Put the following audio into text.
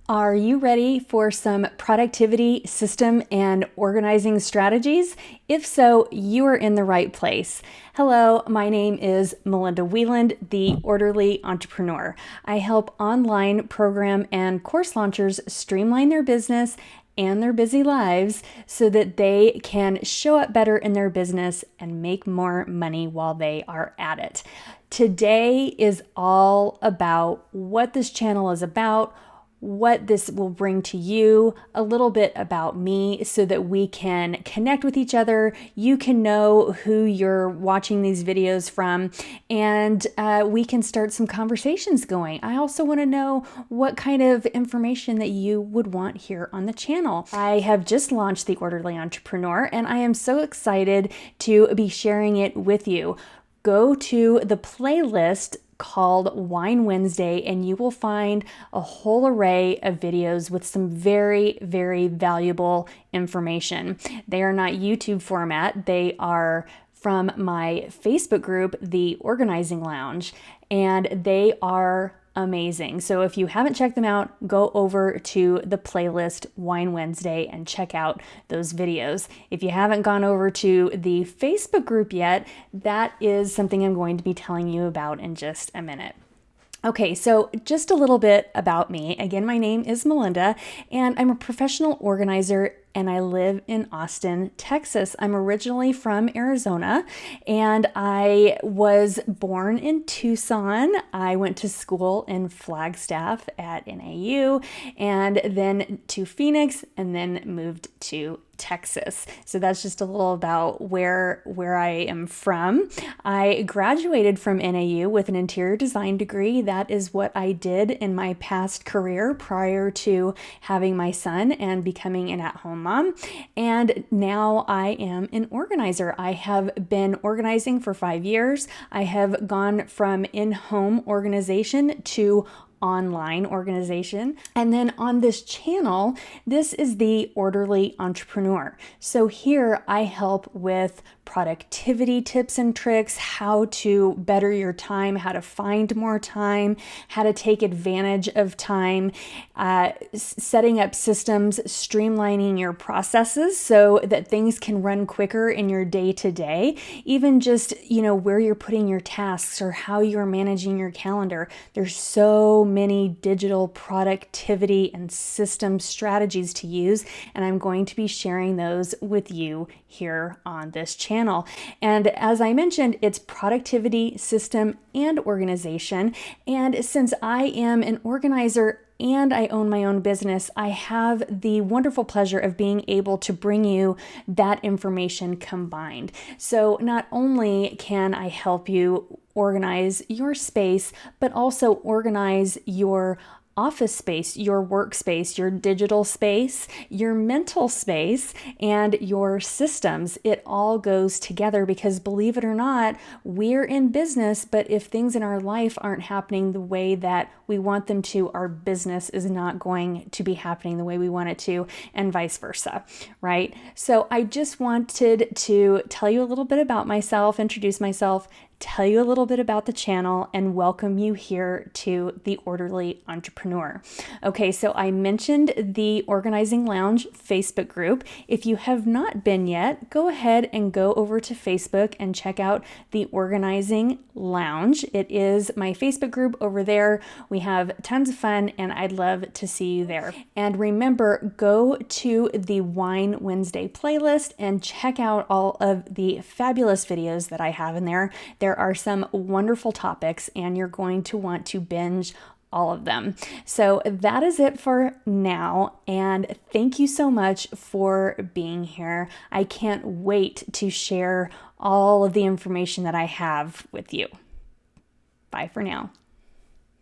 Are you ready for some productivity, system, and organizing strategies? If so, you are in the right place. Hello, my name is Melinda Wieland, the Orderly Entrepreneur. I help online program and course launchers streamline their business and their busy lives so that they can show up better in their business and make more money while they are at it. Today is all about what this channel is about, what this will bring to you, a little bit about me so that we can connect with each other. You can know who you're watching these videos from, and we can start some conversations going. I also want to know what kind of information that you would want here on the channel. I have just launched The Orderly Entrepreneur, and I am so excited to be sharing it with you. Go to the playlist called Wine Wednesday, and you will find a whole array of videos with some very, very valuable information. They are not YouTube format. They are from my Facebook group, The Organizing Lounge, and they are amazing. So if you haven't checked them out, go over to the playlist Wine Wednesday and check out those videos. If you haven't gone over to the Facebook group yet, that is something I'm going to be telling you about in just a minute. Okay, so just a little bit about me. Again, my name is Melinda, and I'm a professional organizer, and I live in Austin, Texas. I'm originally from Arizona, and I was born in Tucson. I went to school in Flagstaff at NAU, and then to Phoenix, and then moved to Texas. So that's just a little about where I am from. I graduated from NAU with an interior design degree. That is what I did in my past career prior to having my son and becoming an at-home mom. And now I am an organizer. I have been organizing for 5 years. I have gone from in-home organization to online organization. And then on this channel, this is the Orderly Entrepreneur. So here I help with productivity tips and tricks, how to better your time, how to find more time, how to take advantage of time, setting up systems, streamlining your processes so that things can run quicker in your day to day, even just, where you're putting your tasks or how you're managing your calendar. There's so many digital productivity and system strategies to use, and I'm going to be sharing those with you here on this channel. And as I mentioned, it's productivity, system, and organization. And since I am an organizer and I own my own business, I have the wonderful pleasure of being able to bring you that information combined. So not only can I help you organize your space, but also organize your office space, your workspace, your digital space, your mental space, and your systems. It all goes together because, believe it or not, we're in business, but if things in our life aren't happening the way that we want them to, our business is not going to be happening the way we want it to, and vice versa, right? So I just wanted to tell you a little bit about myself, introduce myself, tell you a little bit about the channel, and welcome you here to the Orderly Entrepreneur. Okay, so I mentioned the Organizing Lounge Facebook group. If you have not been yet, go ahead and go over to Facebook and check out the Organizing Lounge. It is my Facebook group over there. We have tons of fun, and I'd love to see you there. And remember, go to the Wine Wednesday playlist and check out all of the fabulous videos that I have in there. There are some wonderful topics, and you're going to want to binge all of them. So that is it for now, and thank you so much for being here. I can't wait to share all of the information that I have with you. Bye for now.